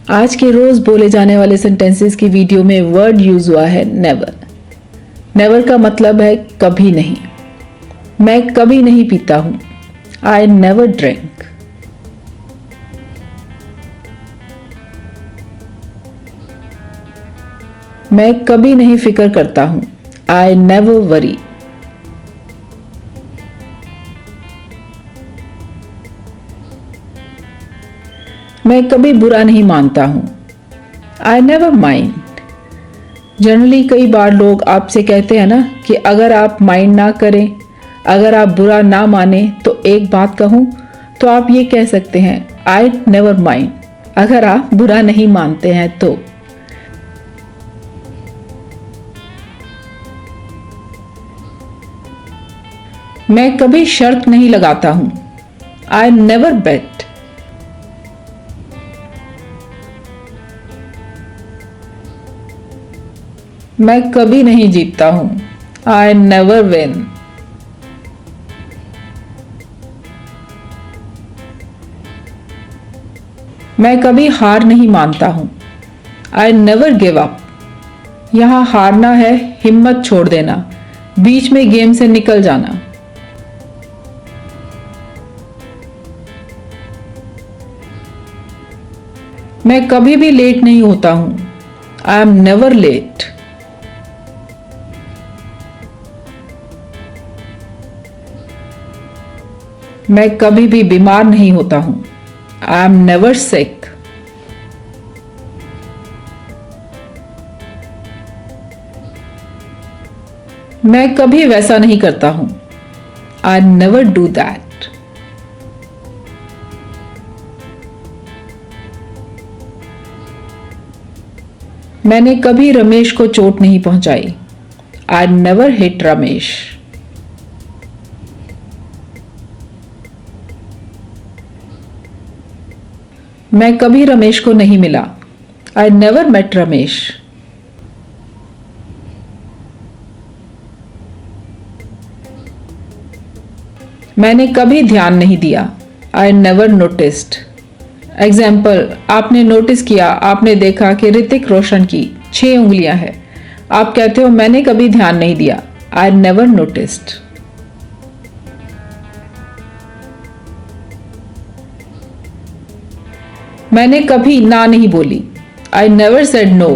आज के रोज बोले जाने वाले सेंटेंसेस की वीडियो में वर्ड यूज हुआ है नेवर। नेवर का मतलब है कभी नहीं। मैं कभी नहीं पीता हूं, आई नेवर ड्रिंक। मैं कभी नहीं फिक्र करता हूं, आई नेवर वरी। मैं कभी बुरा नहीं मानता हूं, आई नेवर माइंड। जनरली कई बार लोग आपसे कहते हैं ना कि अगर आप माइंड ना करें, अगर आप बुरा ना माने तो एक बात कहूं तो आप ये कह सकते हैं आई नेवर माइंड, अगर आप बुरा नहीं मानते हैं तो। मैं कभी शर्त नहीं लगाता हूं, आई नेवर बेट। मैं कभी नहीं जीतता हूं, आई नेवर विन। मैं कभी हार नहीं मानता हूं, आई नेवर गिव अप। यहां हारना है हिम्मत छोड़ देना, बीच में गेम से निकल जाना। मैं कभी भी लेट नहीं होता हूं, आई एम नेवर लेट। मैं कभी भी बीमार नहीं होता हूं, आई एम नेवर सिक। मैं कभी वैसा नहीं करता हूं, आई नेवर डू दैट। मैंने कभी रमेश को चोट नहीं पहुंचाई, आई नेवर हिट रमेश। मैं कभी रमेश को नहीं मिला, आई नेवर मेट रमेश। मैंने कभी ध्यान नहीं दिया, आई नेवर नोटिस्ड। एग्जाम्पल, आपने नोटिस किया, आपने देखा कि ऋतिक रोशन की 6 उंगलियां हैं। आप कहते हो मैंने कभी ध्यान नहीं दिया, आई नेवर नोटिस्ड। मैंने कभी ना नहीं बोली, आई नेवर सेड नो।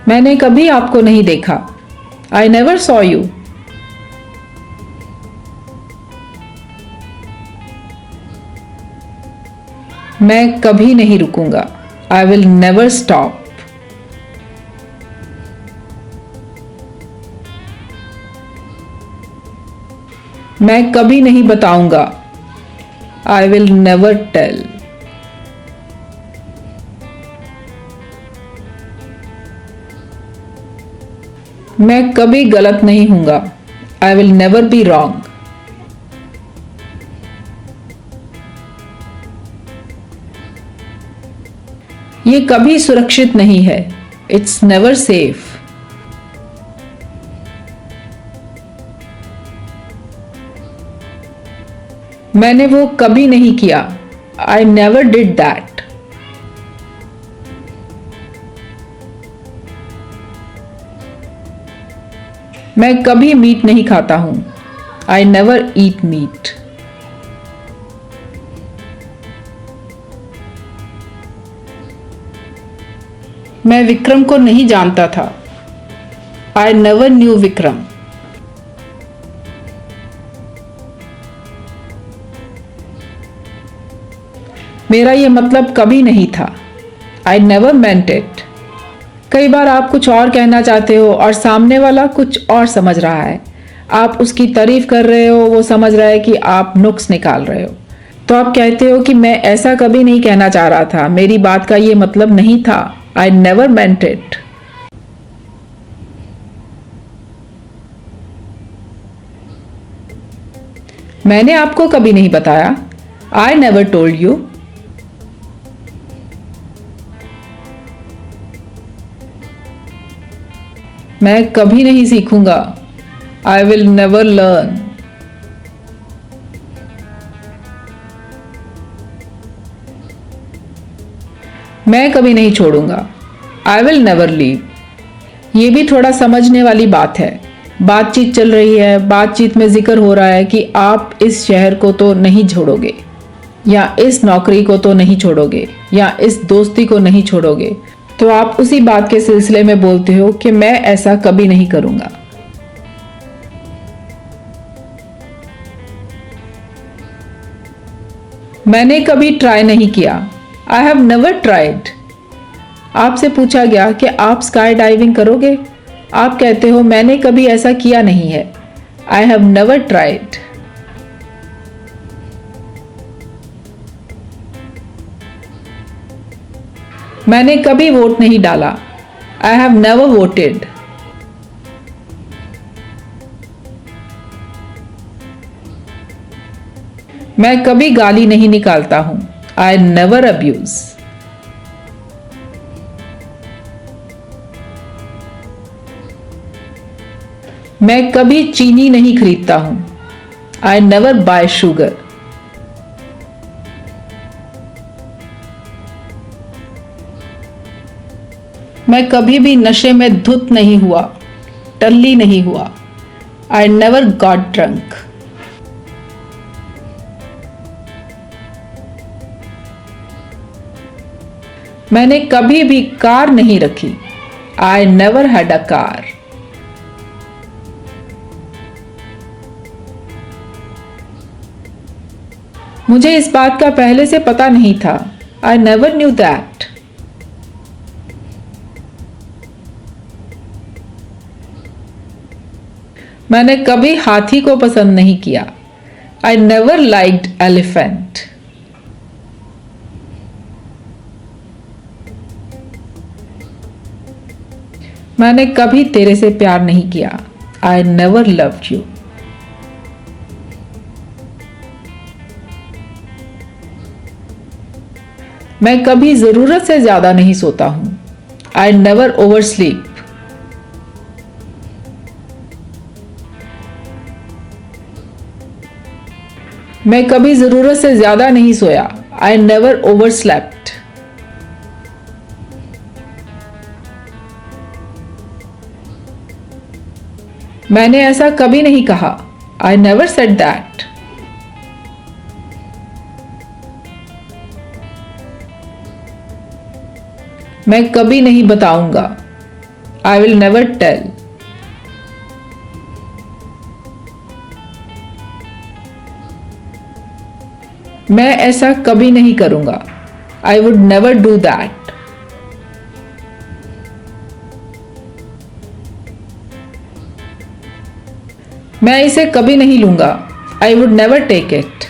मैंने कभी आपको नहीं देखा, आई नेवर सॉ यू। मैं कभी नहीं रुकूंगा, आई विल नेवर स्टॉप। मैं कभी नहीं बताऊंगा, आई विल नेवर टेल। मैं कभी गलत नहीं हूंगा, I will never be wrong. ये कभी सुरक्षित नहीं है, इट्स नेवर सेफ। मैंने वो कभी नहीं किया, आई नेवर डिड दैट। मैं कभी मीट नहीं खाता हूं, आई नेवर ईट मीट। मैं विक्रम को नहीं जानता था, आई नेवर न्यू विक्रम। मेरा ये मतलब कभी नहीं था, आई नेवर मेंट इट। कई बार आप कुछ और कहना चाहते हो और सामने वाला कुछ और समझ रहा है। आप उसकी तारीफ कर रहे हो, वो समझ रहा है कि आप नुक्स निकाल रहे हो। तो आप कहते हो कि मैं ऐसा कभी नहीं कहना चाह रहा था, मेरी बात का ये मतलब नहीं था, आई नेवर मेंट इट। मैंने आपको कभी नहीं बताया, आई नेवर टोल्ड यू। मैं कभी नहीं सीखूंगा, आई विल नेवर लर्न। मैं कभी नहीं छोड़ूंगा। आई विल नेवर लीव। ये भी थोड़ा समझने वाली बात है। बातचीत चल रही है, बातचीत में जिक्र हो रहा है कि आप इस शहर को तो नहीं छोड़ोगे, या इस नौकरी को तो नहीं छोड़ोगे, या इस दोस्ती को नहीं छोड़ोगे, तो आप उसी बात के सिलसिले में बोलते हो कि मैं ऐसा कभी नहीं करूंगा। मैंने कभी ट्राई नहीं किया। आई हैव नेवर ट्राइड। आपसे पूछा गया कि आप स्काई डाइविंग करोगे, आप कहते हो मैंने कभी ऐसा किया नहीं है। आई हैव नेवर ट्राइड। मैंने कभी वोट नहीं डाला। आई हैव नेवर वोटेड। मैं कभी गाली नहीं निकालता हूं। I never abuse. मैं कभी चीनी नहीं खरीदता हूं। I never bye sugar. मैं कभी भी नशे में धुत नहीं हुआ, टल्ली नहीं हुआ। आई नेवर गॉट ड्रंक। मैंने कभी भी कार नहीं रखी। I never had a car. मुझे इस बात का पहले से पता नहीं था। I never knew that. मैंने कभी हाथी को पसंद नहीं किया। I never liked elephant. मैंने कभी तेरे से प्यार नहीं किया। I never loved you. मैं कभी जरूरत से ज्यादा नहीं सोता हूं। I never over sleep. मैं कभी जरूरत से ज्यादा नहीं सोया। I never overslept. मैंने ऐसा कभी नहीं कहा। I never said that. मैं कभी नहीं बताऊंगा। I will never tell. मैं ऐसा कभी नहीं करूंगा। I would never do that. मैं इसे कभी नहीं लूंगा। I would never take it.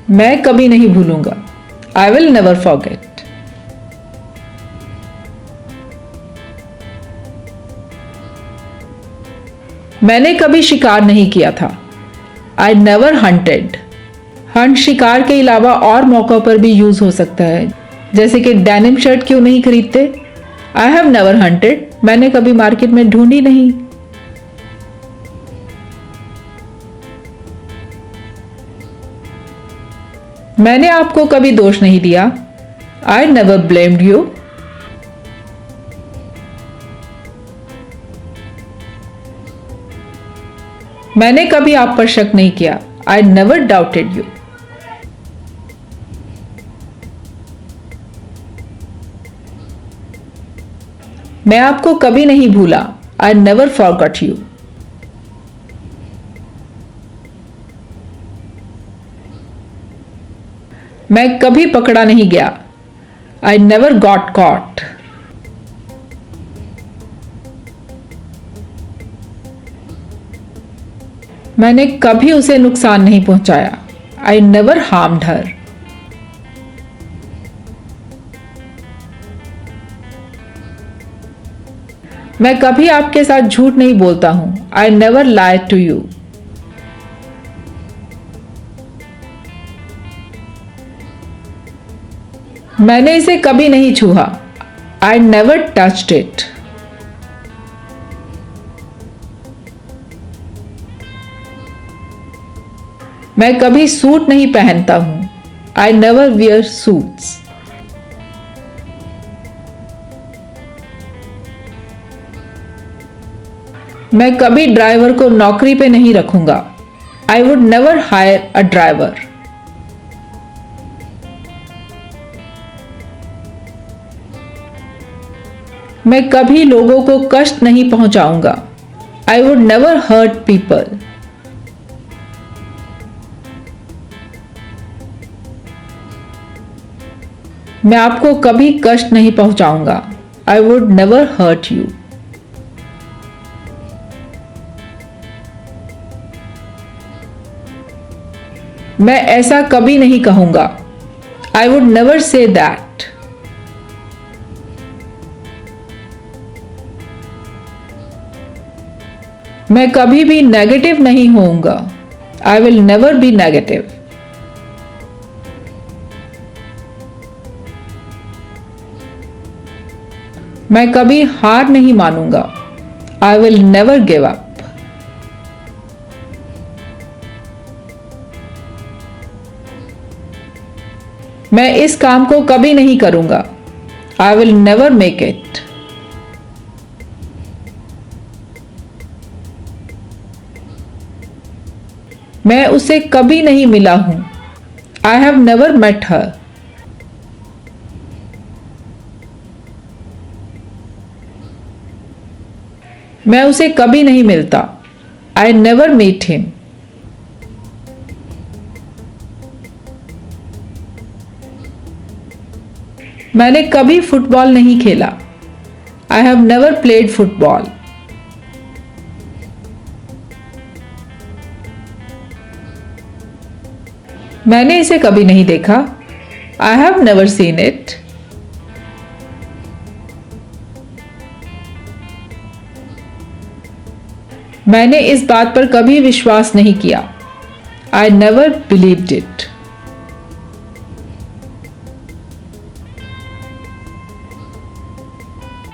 मैं कभी नहीं भूलूंगा। I will never forget. मैंने कभी शिकार नहीं किया था। I never hunted. हंट शिकार के अलावा और मौकों पर भी यूज हो सकता है, जैसे कि डेनिम शर्ट क्यों नहीं खरीदते। I have never hunted. मैंने कभी मार्केट में ढूंढी नहीं। मैंने आपको कभी दोष नहीं दिया। I never blamed you. मैंने कभी आप पर शक नहीं किया। I never doubted you. मैं आपको कभी नहीं भूला। I never forgot you. मैं कभी पकड़ा नहीं गया। I never got caught. मैंने कभी उसे नुकसान नहीं पहुंचाया। I never harmed her. मैं कभी आपके साथ झूठ नहीं बोलता हूं। I never lie to you. मैंने इसे कभी नहीं छुआ। I never touched it. मैं कभी सूट नहीं पहनता हूँ। I never wear suits. मैं कभी ड्राइवर को नौकरी पे नहीं रखूंगा। I would never hire a driver. मैं कभी लोगों को कष्ट नहीं पहुंचाऊंगा। I would never hurt people. मैं आपको कभी कष्ट नहीं पहुंचाऊंगा। I would never hurt you. मैं ऐसा कभी नहीं कहूंगा। I would never say that. मैं कभी भी नेगेटिव नहीं होऊंगा। I will never be negative. मैं कभी हार नहीं मानूंगा। I will never give up. मैं इस काम को कभी नहीं करूंगा। I will never make it. मैं उसे कभी नहीं मिला हूं। I have never met her. मैं उसे कभी नहीं मिलता। I never meet him. मैंने कभी फुटबॉल नहीं खेला। I have never played football. मैंने इसे कभी नहीं देखा। I have never seen it. मैंने इस बात पर कभी विश्वास नहीं किया। I never believed it.